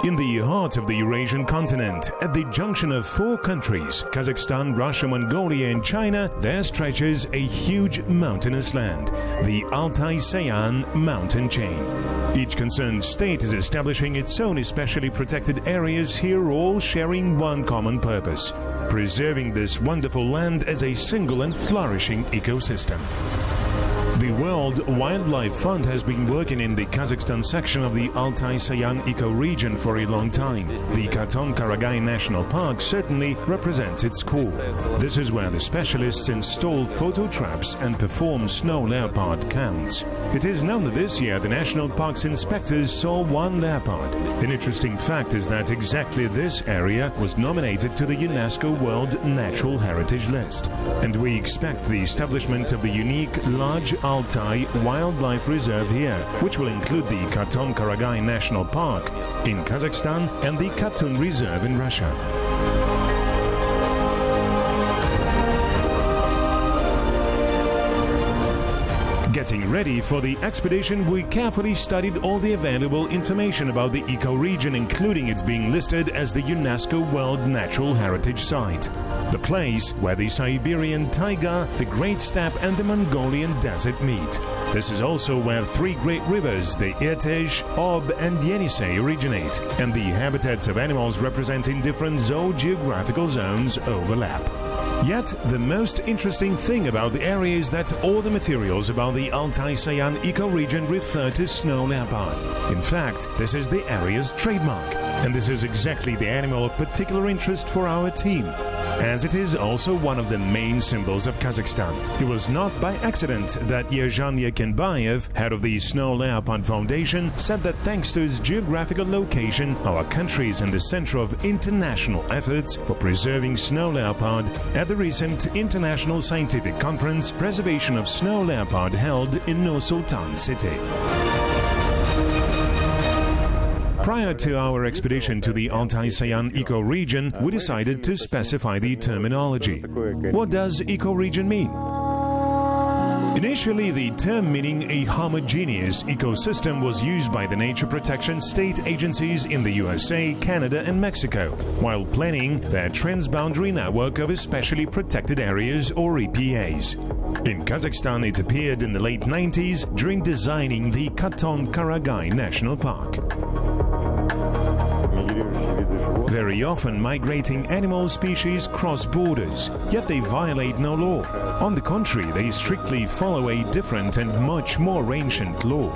In the heart of the Eurasian continent, at the junction of four countries, Kazakhstan, Russia, Mongolia and China, there stretches a huge mountainous land, the Altai-Sayan mountain chain. Each concerned state is establishing its own especially protected areas here, all sharing one common purpose: preserving this wonderful land as a single and flourishing ecosystem. The World Wildlife Fund has been working in the Kazakhstan section of the Altai-Sayan ecoregion for a long time. The Katon-Karagay National Park certainly represents its core. This is where the specialists install photo traps and perform snow leopard counts. It is known that this year the National Park's inspectors saw one leopard. An interesting fact is that exactly this area was nominated to the UNESCO World Natural Heritage List. And we expect the establishment of the unique large Altai Wildlife Reserve here, which will include the Katon-Karagay National Park in Kazakhstan and the Katun Reserve in Russia. Getting ready for the expedition, we carefully studied all the available information about the ecoregion, including its being listed as the UNESCO World Natural Heritage Site. The place where the Siberian taiga, the Great Steppe and the Mongolian desert meet. This is also where three great rivers, the Irtysh, Ob and Yenisei, originate, and the habitats of animals representing different zoogeographical zones overlap. Yet, the most interesting thing about the area is that all the materials about the Altai-Sayan ecoregion refer to snow leopard. In fact, this is the area's trademark, and this is exactly the animal of particular interest for our team, as it is also one of the main symbols of Kazakhstan. It was not by accident that Yerzhan Yakinbayev, head of the Snow Leopard Foundation, said that thanks to its geographical location, our country is in the center of international efforts for preserving snow leopard at the recent International Scientific Conference Preservation of Snow Leopard held in Nur-Sultan city. Prior to our expedition to the Altai-Sayan ecoregion, we decided to specify the terminology. What does ecoregion mean? Initially, the term meaning a homogeneous ecosystem was used by the nature protection state agencies in the USA, Canada and Mexico, while planning their transboundary network of especially protected areas or EPAs. In Kazakhstan, it appeared in the late 90s during designing the Katon-Karagay National Park. Very often, migrating animal species cross borders, yet they violate no law. On the contrary, they strictly follow a different and much more ancient law.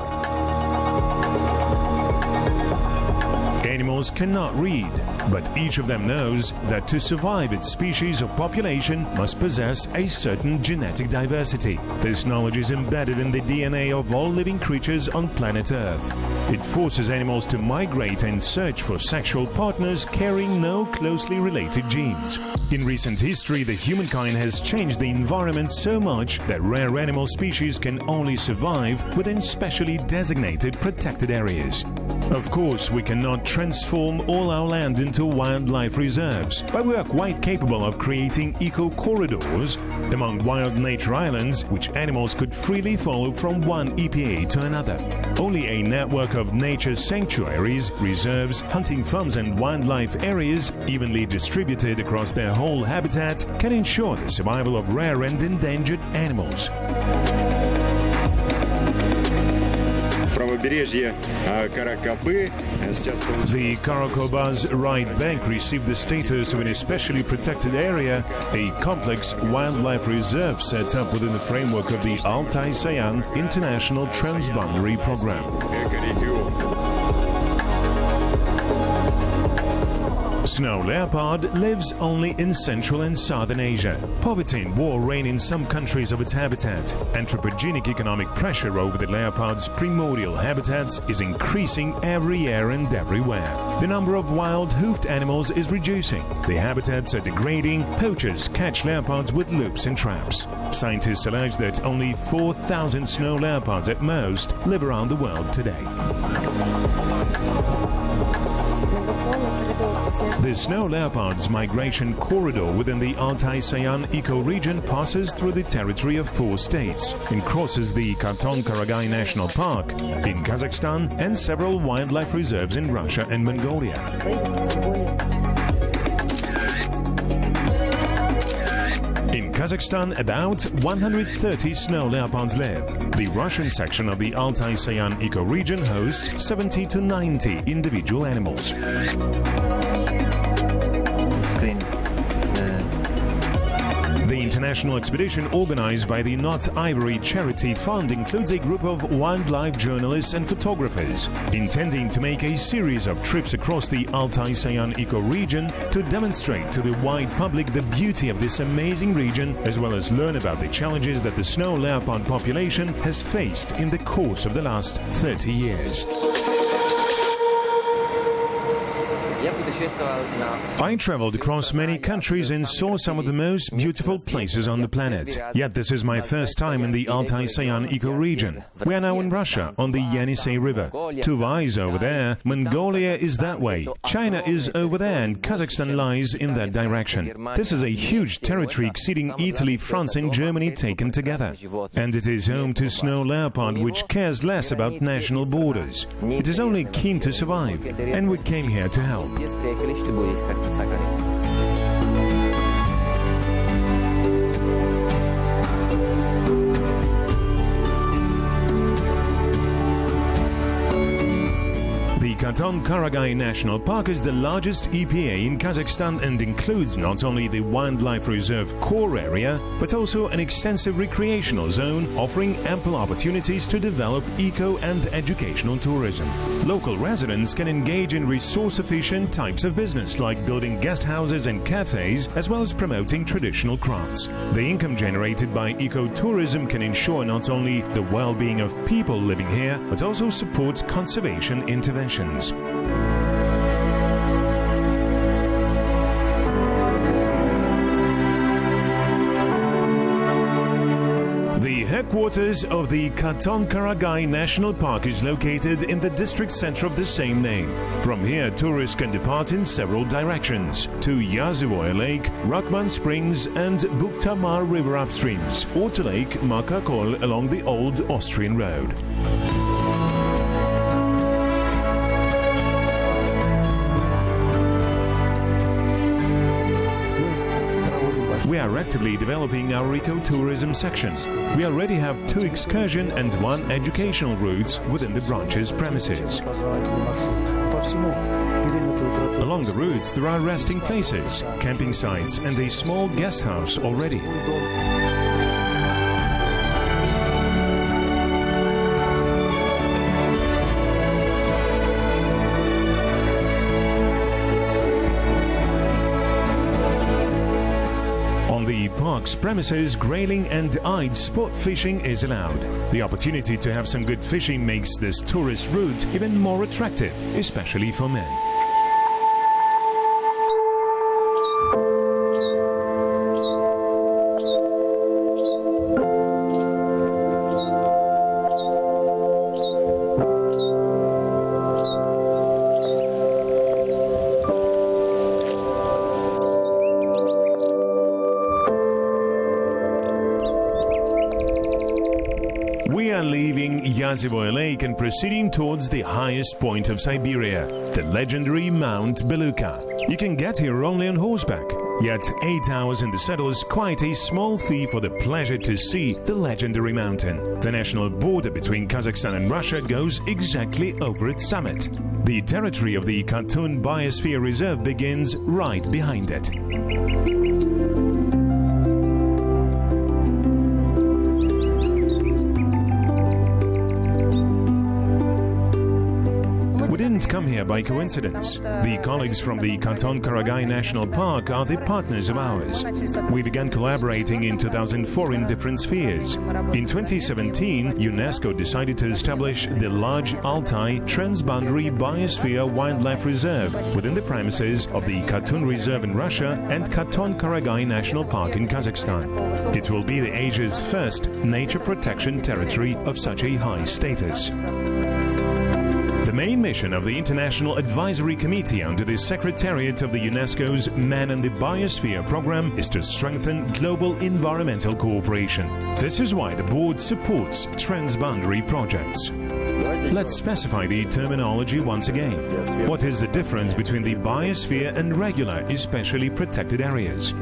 Animals cannot read, but each of them knows that to survive its species or population must possess a certain genetic diversity. This knowledge is embedded in the DNA of all living creatures on planet Earth. It forces animals to migrate and search for sexual partners carrying no closely related genes. In recent history, the humankind has changed the environment so much that rare animal species can only survive within specially designated protected areas. Of course, we cannot transform all our land into wildlife reserves, but we are quite capable of creating eco-corridors among wild nature islands which animals could freely follow from one EPA to another. Only a network of nature sanctuaries, reserves, hunting farms and wildlife areas evenly distributed across their whole habitat can ensure the survival of rare and endangered animals. The Karakoba's right bank received the status of an especially protected area, a complex wildlife reserve set up within the framework of the Altai-Sayan International Transboundary Program. Snow leopard lives only in Central and Southern Asia. Poverty and war reign in some countries of its habitat. Anthropogenic economic pressure over the leopard's primordial habitats is increasing every year and everywhere. The number of wild hoofed animals is reducing. The habitats are degrading. Poachers catch leopards with loops and traps. Scientists allege that only 4,000 snow leopards at most live around the world today. The snow leopard's migration corridor within the Altai-Sayan ecoregion passes through the territory of 4 states and crosses the Katon-Karagay National Park in Kazakhstan and several wildlife reserves in Russia and Mongolia. In Kazakhstan, about 130 snow leopards live. The Russian section of the Altai-Sayan ecoregion hosts 70 to 90 individual animals. The international expedition organized by the Not Ivory Charity Fund includes a group of wildlife journalists and photographers, intending to make a series of trips across the Altai-Sayan ecoregion to demonstrate to the wide public the beauty of this amazing region, as well as learn about the challenges that the snow leopard population has faced in the course of the last 30 years. I traveled across many countries and saw some of the most beautiful places on the planet. Yet this is my first time in the Altai-Sayan ecoregion. We are now in Russia, on the Yenisei River. Tuva is over there, Mongolia is that way, China is over there, and Kazakhstan lies in that direction. This is a huge territory exceeding Italy, France and Germany taken together. And it is home to snow leopard, which cares less about national borders. It is only keen to survive, and we came here to help. The Katon-Karagay National Park is the largest EPA in Kazakhstan and includes not only the wildlife reserve core area, but also an extensive recreational zone offering ample opportunities to develop eco and educational tourism. Local residents can engage in resource-efficient types of business like building guest houses and cafes, as well as promoting traditional crafts. The income generated by eco-tourism can ensure not only the well-being of people living here, but also support conservation interventions. The headquarters of the Katon-Karagay National Park is located in the district center of the same name. From here, tourists can depart in several directions to Yazyvoy Lake, Rakhman Springs and Bukhtamar River upstreams, or to Lake Makakol along the old Austrian road. We are actively developing our eco-tourism section. We already have 2 excursion and 1 educational routes within the branch's premises. Along the routes there are resting places, camping sites and a small guest house already. Park's premises, grayling and eyed sport fishing is allowed. The opportunity to have some good fishing makes this tourist route even more attractive, especially for men. We are leaving Yazyvoy Lake and proceeding towards the highest point of Siberia, the legendary Mount Beluga. You can get here only on horseback, yet 8 hours in the saddle is quite a small fee for the pleasure to see the legendary mountain. The national border between Kazakhstan and Russia goes exactly over its summit. The territory of the Katun Biosphere Reserve begins right behind it. Come here by coincidence. The colleagues from the Katon-Karagay National Park are the partners of ours. We began collaborating in 2004 in different spheres. In 2017, UNESCO decided to establish the large Altai Transboundary Biosphere Wildlife Reserve within the premises of the Katun Reserve in Russia and Katon-Karagay National Park in Kazakhstan. It will be Asia's first nature protection territory of such a high status. The main mission of the International Advisory Committee under the Secretariat of the UNESCO's Man and the Biosphere program is to strengthen global environmental cooperation. This is why the board supports transboundary projects. Let's specify the terminology once again. What is the difference between the biosphere and regular, especially protected areas?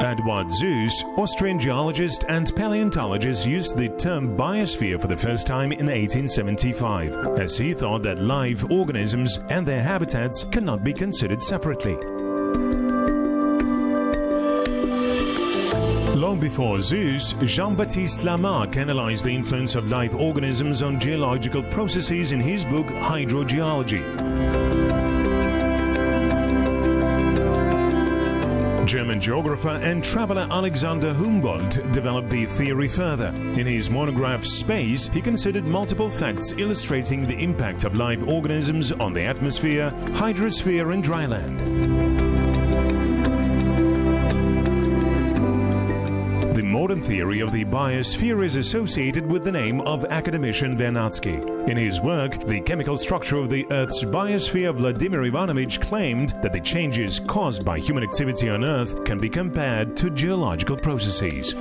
Edward Seuss, Austrian geologist and paleontologist, used the term biosphere for the first time in 1875, as he thought that live organisms and their habitats cannot be considered separately. Long before Seuss, Jean-Baptiste Lamarck analyzed the influence of live organisms on geological processes in his book Hydrogeology. German geographer and traveler Alexander Humboldt developed the theory further. In his monograph Space, he considered multiple facts illustrating the impact of live organisms on the atmosphere, hydrosphere and dryland. The modern theory of the biosphere is associated with the name of academician Vernadsky. In his work, The Chemical Structure of the Earth's Biosphere, Vladimir Ivanovich claimed that the changes caused by human activity on Earth can be compared to geological processes.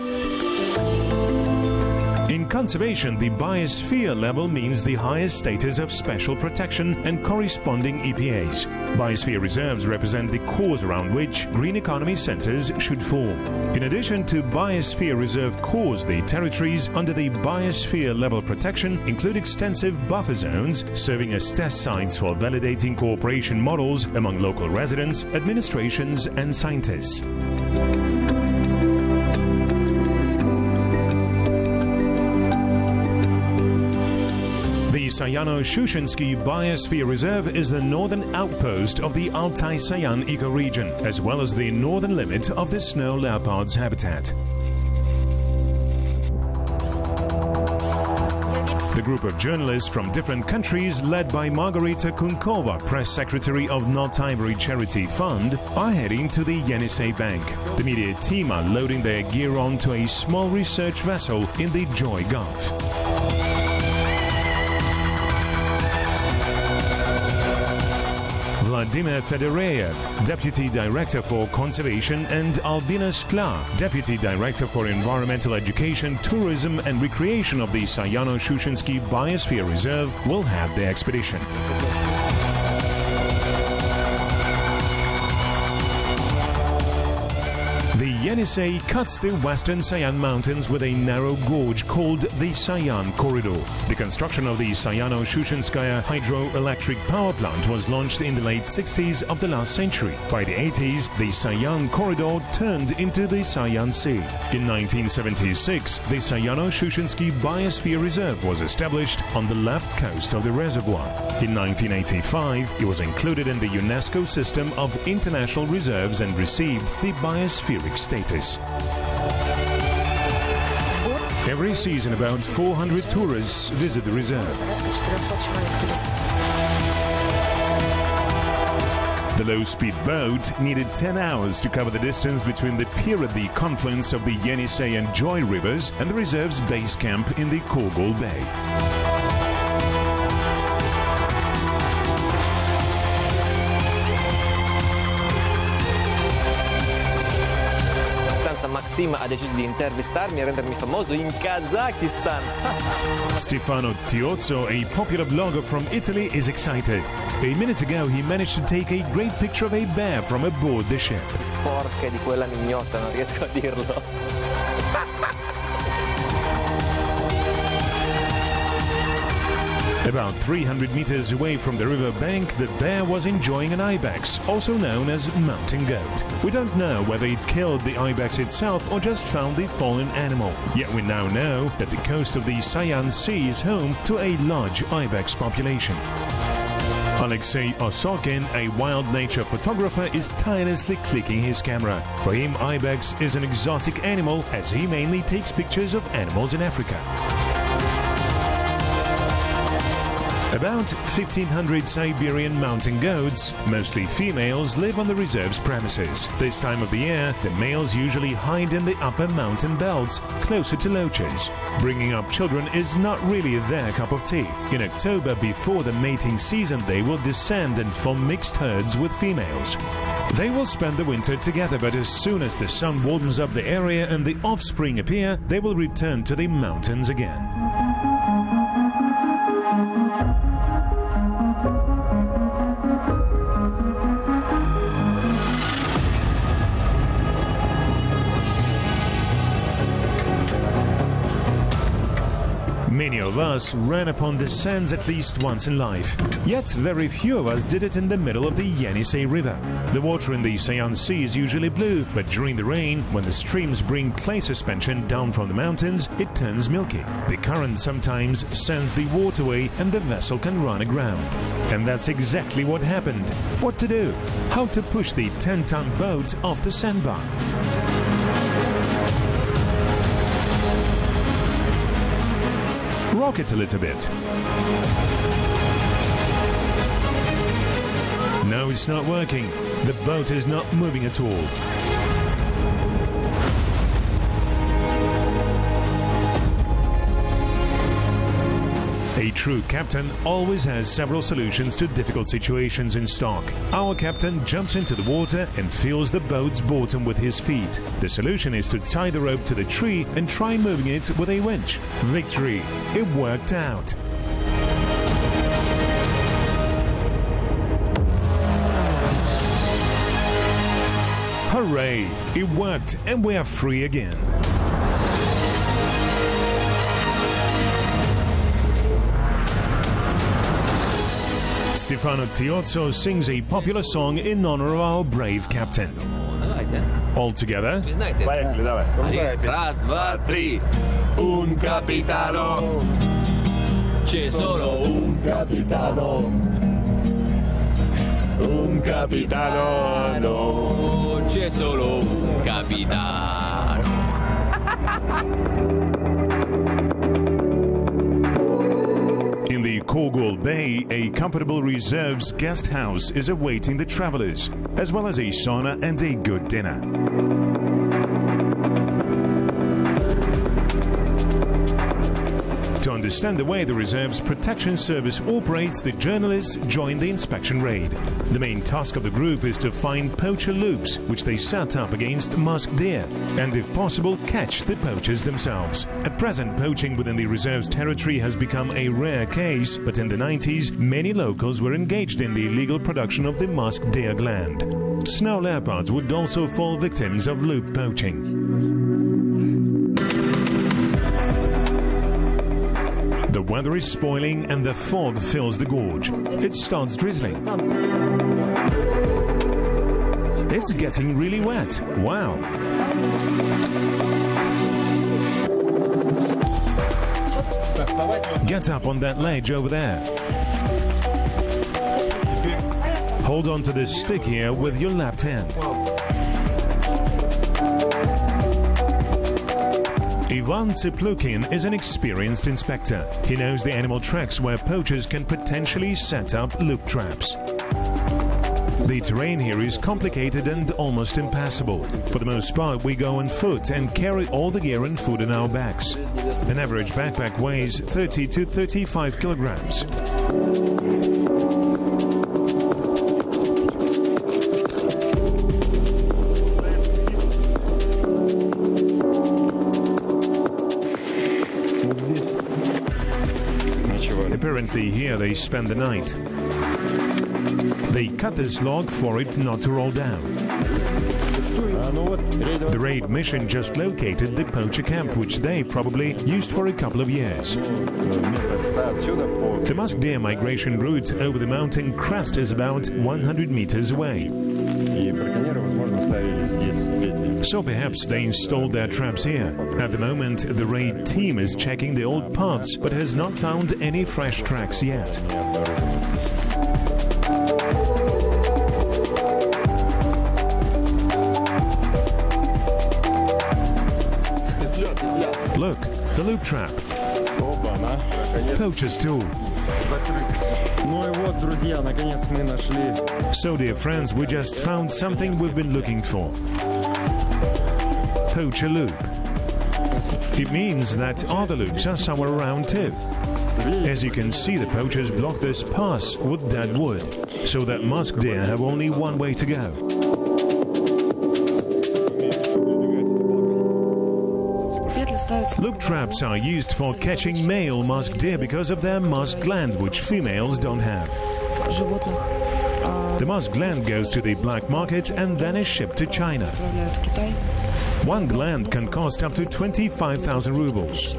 In conservation, the biosphere level means the highest status of special protection and corresponding EPAs. Biosphere reserves represent the cores around which green economy centers should form. In addition to biosphere reserve cores, the territories under the biosphere level protection include extensive buffer zones serving as test sites for validating cooperation models among local residents, administrations and scientists. The Sayano-Shushinsky Biosphere Reserve is the northern outpost of the Altai-Sayan ecoregion, as well as the northern limit of the snow leopard's habitat. The group of journalists from different countries, led by Margarita Kunkova, press secretary of Not Ivory Charity Fund, are heading to the Yenisei Bank. The media team are loading their gear onto a small research vessel in the Joy Gulf. Vladimir Fedoreev, Deputy Director for Conservation, and Albina Sklar, Deputy Director for Environmental Education, Tourism and Recreation of the Sayano-Shushinsky Biosphere Reserve, will head the expedition. The Yenisei cuts the western Sayan Mountains with a narrow gorge called the Sayan Corridor. The construction of the Sayano-Shushinskaya hydroelectric power plant was launched in the late 60s of the last century. By the 80s, the Sayan Corridor turned into the Sayan Sea. In 1976, the Sayano-Shushinsky Biosphere Reserve was established on the left coast of the reservoir. In 1985, it was included in the UNESCO system of international reserves and received the Biosphere status. Every season, about 400 tourists visit the reserve. The low-speed boat needed 10 hours to cover the distance between the pier at the confluence of the Yenisei and Joy rivers and the reserve's base camp in the Kogol Bay. Maxima ha deciso di intervistarmi e rendermi famoso in Kazakistan. Stefano Tiozzo, a popular blogger from Italy, is excited. A minute ago, he managed to take a great picture of a bear from aboard the ship. Porca di quella mignotta, non riesco a dirlo. About 300 meters away from the river bank, the bear was enjoying an ibex, also known as mountain goat. We don't know whether it killed the ibex itself or just found the fallen animal. Yet we now know that the coast of the Sayan Sea is home to a large ibex population. Alexei Osokin, a wild nature photographer, is tirelessly clicking his camera. For him, ibex is an exotic animal, as he mainly takes pictures of animals in Africa. About 1,500 Siberian mountain goats, mostly females, live on the reserve's premises. This time of the year, the males usually hide in the upper mountain belts, closer to loaches. Bringing up children is not really their cup of tea. In October, before the mating season, they will descend and form mixed herds with females. They will spend the winter together, but as soon as the sun warms up the area and the offspring appear, they will return to the mountains again. Many of us ran upon the sands at least once in life, yet very few of us did it in the middle of the Yenisei River. The water in the Sayan Sea is usually blue, but during the rain, when the streams bring clay suspension down from the mountains, it turns milky. The current sometimes sends the waterway and the vessel can run aground. And that's exactly what happened. What to do? How to push the 10-ton boat off the sandbar? Rock it a little bit. No, it's not working. The boat is not moving at all. A true captain always has several solutions to difficult situations in stock. Our captain jumps into the water and feels the boat's bottom with his feet. The solution is to tie the rope to the tree and try moving it with a winch. Victory! It worked out! Hooray! It worked and we are free again. Stefano Tiozzo sings a popular song in honor of our brave captain. All together. Раз, два, три. Un capitano. C'è solo un capitano. Un capitano. C'è solo un capitano. In the Kogol Bay, a comfortable reserve's guest house is awaiting the travelers, as well as a sauna and a good dinner. To understand the way the reserve's protection service operates, the journalists join the inspection raid. The main task of the group is to find poacher loops, which they set up against musk deer, and if possible, catch the poachers themselves. At present, poaching within the reserve's territory has become a rare case, but in the 90s, many locals were engaged in the illegal production of the musk deer gland. Snow leopards would also fall victims of loop poaching. The weather is spoiling and the fog fills the gorge. It starts drizzling. It's getting really wet. Wow! Get up on that ledge over there. Hold on to this stick here with your left hand. Ivan Tsiplukin is an experienced inspector. He knows the animal tracks where poachers can potentially set up loop traps. The terrain here is complicated and almost impassable. For the most part, we go on foot and carry all the gear and food on our backs. An average backpack weighs 30 to 35 kilograms. Apparently here they spend the night. They cut this log for it not to roll down. The raid mission just located the poacher camp, which they probably used for a couple of years. The musk deer migration route over the mountain crest is about 100 meters away. So perhaps they installed their traps here. At the moment, the raid team is checking the old paths, but has not found any fresh tracks yet. Look, the loop trap. Poacher's tool. So, dear friends, we just found something we've been looking for. Poacher loop. It means that other loops are somewhere around too. As you can see, the poachers block this pass with dead wood, so that musk deer have only one way to go. Loop traps are used for catching male musk deer because of their musk gland, which females don't have. The musk gland goes to the black market and then is shipped to China. One gland can cost up to 25,000 rubles.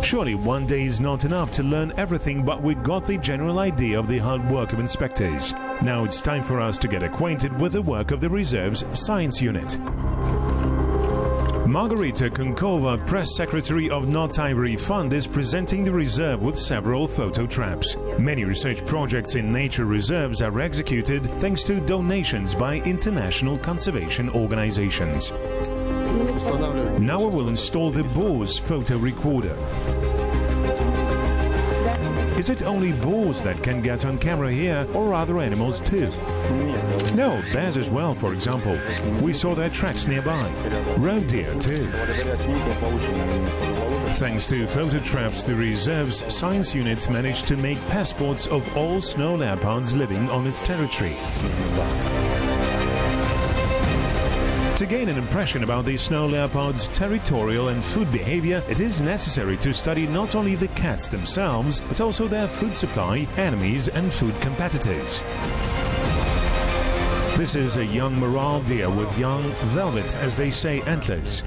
Surely one day is not enough to learn everything, but we got the general idea of the hard work of inspectors. Now it's time for us to get acquainted with the work of the reserve's science unit. Margarita Kunkova, press secretary of Not Ivory Fund, is presenting the reserve with several photo traps. Many research projects in nature reserves are executed thanks to donations by international conservation organizations. Now we will install the boar's photo recorder. Is it only boars that can get on camera here, or other animals too? No, bears as well, for example. We saw their tracks nearby. Roe deer too. Thanks to photo traps, the reserve's science unit managed to make passports of all snow leopards living on its territory. To gain an impression about the snow leopard's territorial and food behavior, it is necessary to study not only the cats themselves, but also their food supply, enemies and food competitors. This is a young morel deer with young velvet, as they say, antlers.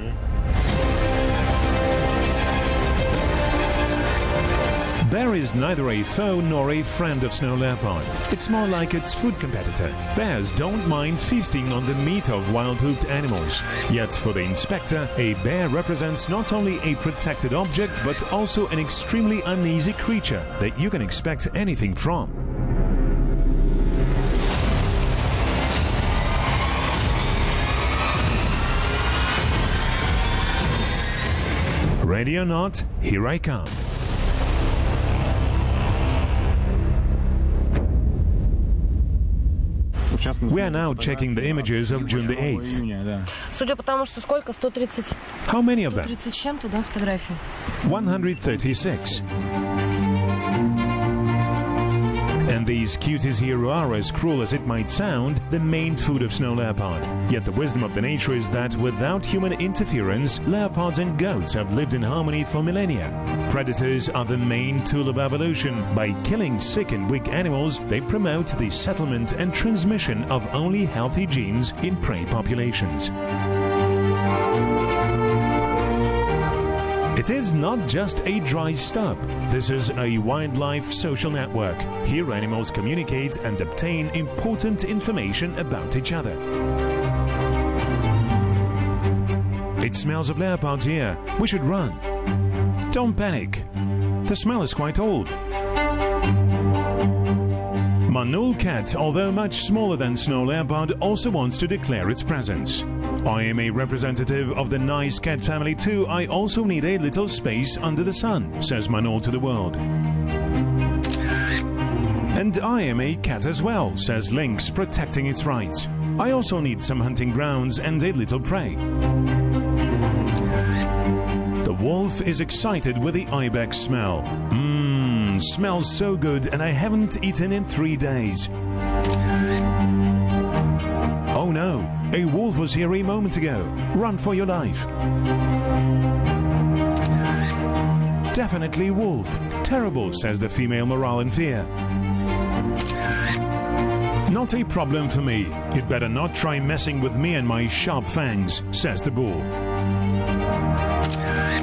Bear is neither a foe nor a friend of snow leopard. It's more like its food competitor. Bears don't mind feasting on the meat of wild-hoofed animals. Yet for the inspector, a bear represents not only a protected object, but also an extremely uneasy creature that you can expect anything from. Ready or not, here I come. We are now checking the images of June the 8th. How many of them? 136. And these cuties here are, as cruel as it might sound, the main food of snow leopard. Yet the wisdom of the nature is that without human interference, leopards and goats have lived in harmony for millennia. Predators are the main tool of evolution. By killing sick and weak animals, they promote the settlement and transmission of only healthy genes in prey populations. It is not just a dry stub. This is a wildlife social network. Here animals communicate and obtain important information about each other. It smells of leopards here. We should run. Don't panic. The smell is quite old. Manul cat, although much smaller than snow leopard, also wants to declare its presence. I am a representative of the nice cat family too. I also need a little space under the sun, says Manul to the world. And I am a cat as well, says Lynx, protecting its rights. I also need some hunting grounds and a little prey. The wolf is excited with the ibex smell. Smells so good, and I haven't eaten in 3 days. Oh no, a wolf was here a moment ago. Run for your life. Definitely wolf. Terrible, says the female morale in fear. Not a problem for me. You'd better not try messing with me and my sharp fangs, says the bull.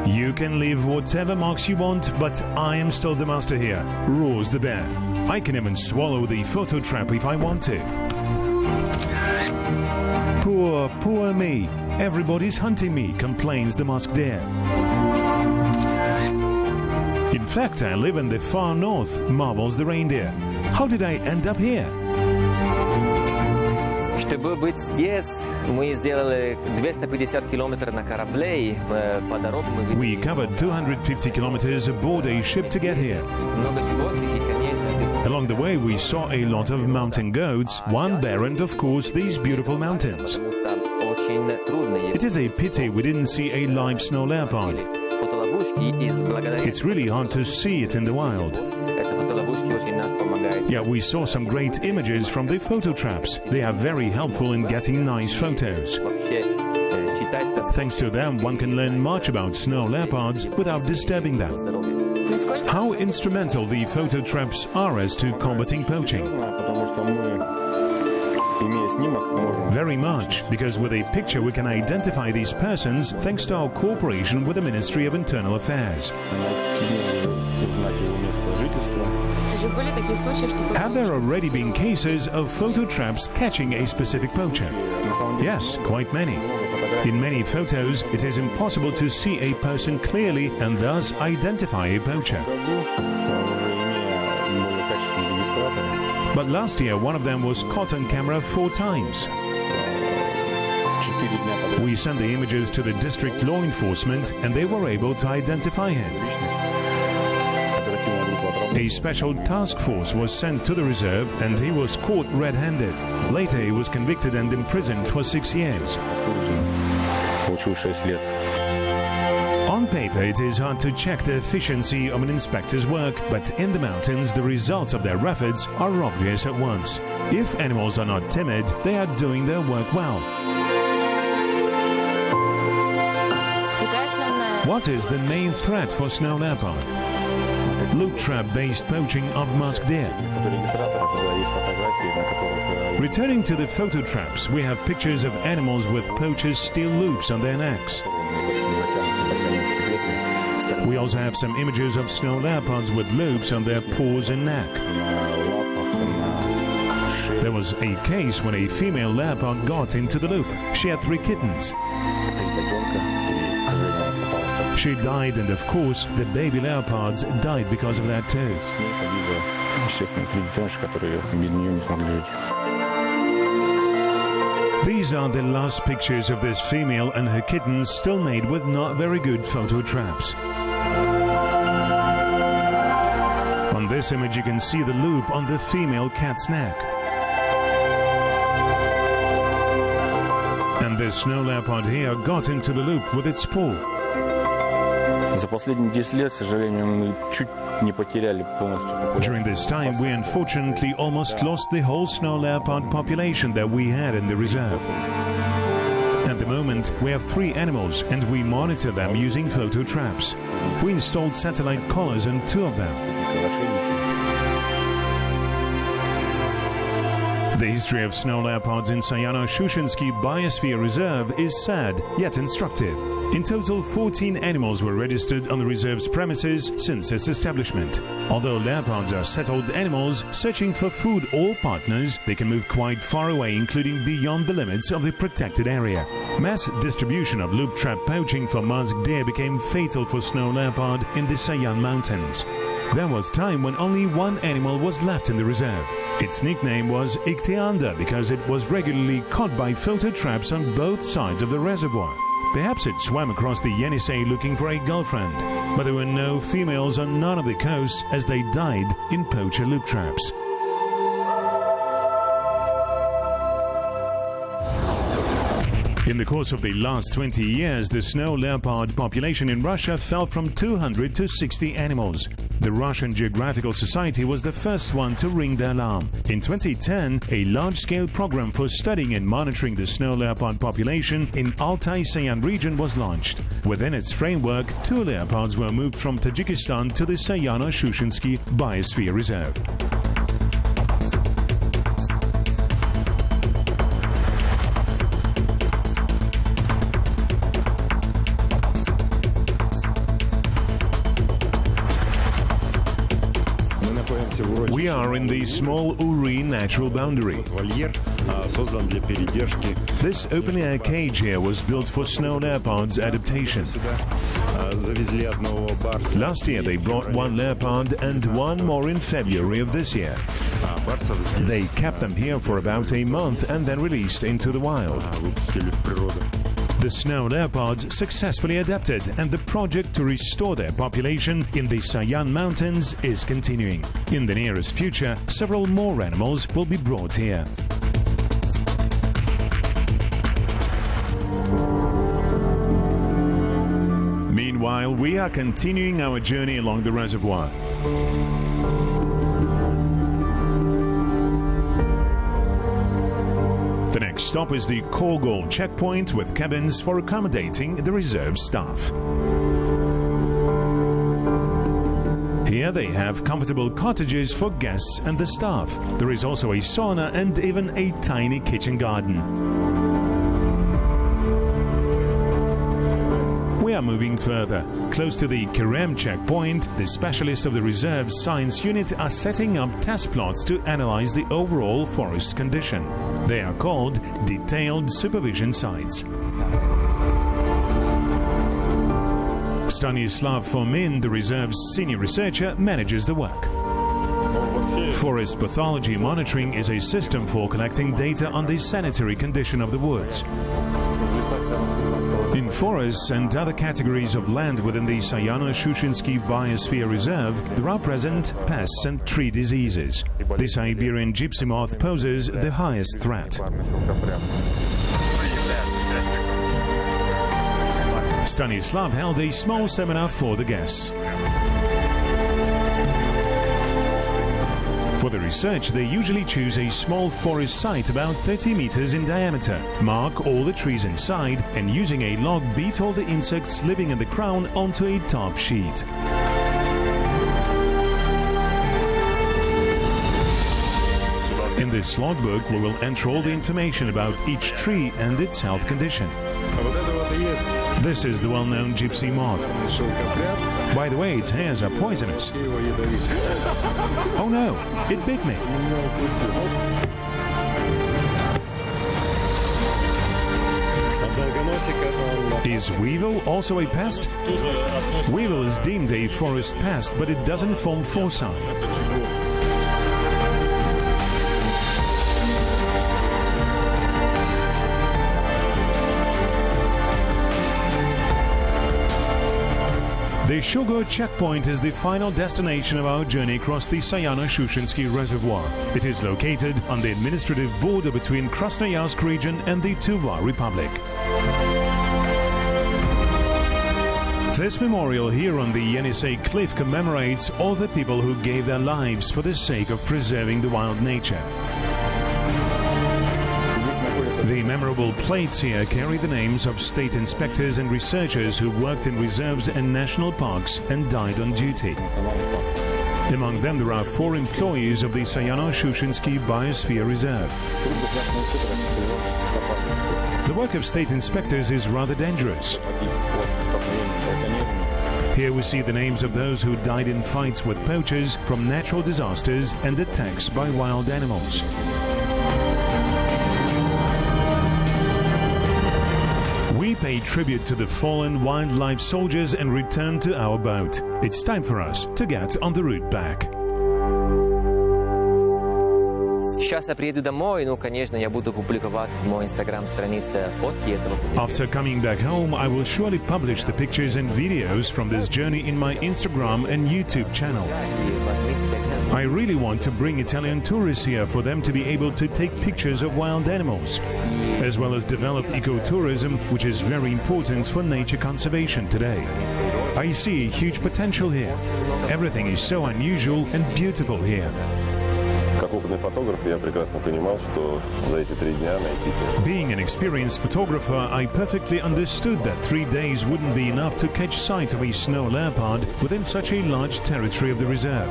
You can leave whatever marks you want, but I am still the master here, roars the bear. I can even swallow the photo trap if I want to. Poor, poor me. Everybody's hunting me, complains the musk deer. In fact, I live in the far north, marvels the reindeer. How did I end up here? Чтобы быть здесь, мы сделали 250 километров на корабле. По дороге мы We covered 250 kilometers aboard a ship to get here. много животных и, конечно, Along the way, we saw a lot of mountain goats, one bear, and of course, these beautiful mountains. очень трудно. It is a pity we didn't see a live snow leopard. Фотоловушки и благодаря It's really hard to see it in the wild. это фотоловушки очень нас помогают. Yeah, we saw some great images from the photo traps. They are very helpful in getting nice photos. Вообще считается Thanks to them, one can learn much about snow leopards without disturbing them. здоровье. How instrumental the photo traps are as to combating poaching? Потому что мы, имея снимок, можем Very much, because with a picture we can identify these persons thanks to our cooperation with the Ministry of Internal Affairs. узнать его место жительства. Have there already been cases of photo traps catching a specific poacher? На самом деле, Yes, quite many. In many photos, it is impossible to see a person clearly and thus identify a poacher. уже имея более качественные регистраторы, But last year, one of them was caught on camera 4 times. 4 дня подряд We sent the images to the district law enforcement and they were able to identify him. личность. Оперативная группа отработала. A special task force was sent to the reserve and he was caught red-handed. Later, he was convicted and imprisoned for 6 years. Осужден, получил 6 лет. On paper, it is hard to check the efficiency of an inspector's work, but in the mountains, the results of their efforts are obvious at once. If animals are not timid, they are doing their work well. What is the main threat for snow leopard? Loop trap-based poaching of musk deer. Фоторегистраторов есть фотографии, на которых Returning to the photo traps, we have pictures of animals with poachers' steel loops on their necks. затянуты bakterial стеклетные We also have some images of snow leopards with loops on their paws and neck. на лапах, на шее. There was a case when a female leopard got into the loop. She had 3 kittens. 3 котенка, и, к сожалению, попалась так. She died, and of course, the baby leopards died because of that too. С ней погибло, естественно, 3 детеныша, которые без нее не смогли жить. These are the last pictures of this female and her kittens, still made with not very good photo traps. On this image, you can see the loop on the female cat's neck. And this snow leopard here got into the loop with its paw. За последние 10 лет, к сожалению, мы чуть не потеряли полностью популяцию. During this time, we unfortunately almost lost the whole snow leopard population that we had in the reserve. At the moment, we have 3 animals and we monitor them using photo traps. We installed satellite collars on 2 of them. The history of snow leopards in Sayano-Shushinsky Biosphere Reserve is sad, yet instructive. In total, 14 animals were registered on the reserve's premises since its establishment. Although leopards are settled animals, searching for food or partners, they can move quite far away, including beyond the limits of the protected area. Mass distribution of loop trap poaching for musk deer became fatal for snow leopard in the Sayan Mountains. There was time when only 1 animal was left in the reserve. Its nickname was Ichthyander because it was regularly caught by photo traps on both sides of the reservoir. Perhaps it swam across the Yenisei looking for a girlfriend, but there were no females on none of the coasts as they died in poacher loop traps. In the course of the last 20 years, the snow leopard population in Russia fell from 200 to 60 animals. The Russian Geographical Society was the first one to ring the alarm. In 2010, a large-scale program for studying and monitoring the snow leopard population in Altai-Sayan region was launched. Within its framework, 2 leopards were moved from Tajikistan to the Sayano-Shushinsky Biosphere Reserve. We are in the small Urin natural boundary. This open-air cage here was built for snow leopard's adaptation. Last year they brought one leopard and one more in February of this year. They kept them here for about a month and then released into the wild. The snow leopards successfully adapted, and the project to restore their population in the Sayan Mountains is continuing. In the nearest future, several more animals will be brought here. Meanwhile, we are continuing our journey along the reservoir. The next stop is the Kogol checkpoint with cabins for accommodating the reserve staff. Here they have comfortable cottages for guests and the staff. There is also a sauna and even a tiny kitchen garden. We are moving further. Close to the Kerem checkpoint, the specialists of the reserve's science unit are setting up test plots to analyze the overall forest condition. They are called detailed supervision sites. Stanislav Fomin, the reserve's senior researcher, manages the work. Forest pathology monitoring is a system for collecting data on the sanitary condition of the woods. In forests and other categories of land within the Sayano-Shushinsky Biosphere Reserve, there are present pests and tree diseases. The Siberian gypsy moth poses the highest threat. Stanislav held a small seminar for the guests. For the research, they usually choose a small forest site about 30 meters in diameter, mark all the trees inside, and using a log beat all the insects living in the crown onto a top sheet. In this logbook, we will enter all the information about each tree and its health condition. This is the well-known gypsy moth. By the way, its hairs are poisonous. Oh no, it bit me. Is weevil also a pest? Weevil is deemed a forest pest, but it doesn't form foci. The Shugor checkpoint is the final destination of our journey across the Sayano-Shushinsky Reservoir. It is located on the administrative border between Krasnoyarsk region and the Tuva Republic. This memorial here on the Yenisei Cliff commemorates all the people who gave their lives for the sake of preserving the wild nature. The memorable plates here carry the names of state inspectors and researchers who worked in reserves and national parks and died on duty. Among them there are 4 employees of the Sayano-Shushinsky Biosphere Reserve. The work of state inspectors is rather dangerous. Here we see the names of those who died in fights with poachers from natural disasters and attacks by wild animals. We pay tribute to the fallen wildlife soldiers and return to our boat. It's time for us to get on the route back. Сейчас я приеду домой, конечно, я буду публиковать в моей Instagram-странице фотки этого путешествия. After coming back home, I will surely publish the pictures and videos from this journey in my Instagram and YouTube channel. I really want to bring Italian tourists here for them to be able to take pictures of wild animals, as well as develop ecotourism, which is very important for nature conservation today. I see a huge potential here. Everything is so unusual and beautiful here. Being an experienced photographer, I perfectly understood that 3 days wouldn't be enough to catch sight of a snow leopard within such a large territory of the reserve.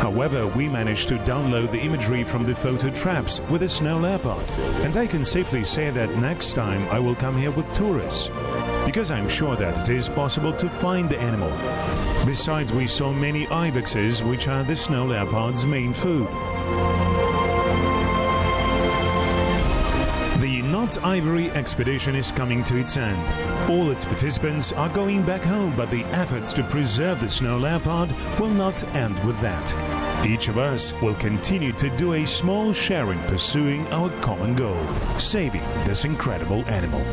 However, we managed to download the imagery from the photo traps with a snow leopard, and I can safely say that next time I will come here with tourists, because I'm sure that it is possible to find the animal. Besides, we saw many ibexes, which are the snow leopard's main food. Mount Ivory expedition is coming to its end. All its participants are going back home, but the efforts to preserve the snow leopard will not end with that. Each of us will continue to do a small share in pursuing our common goal, saving this incredible animal.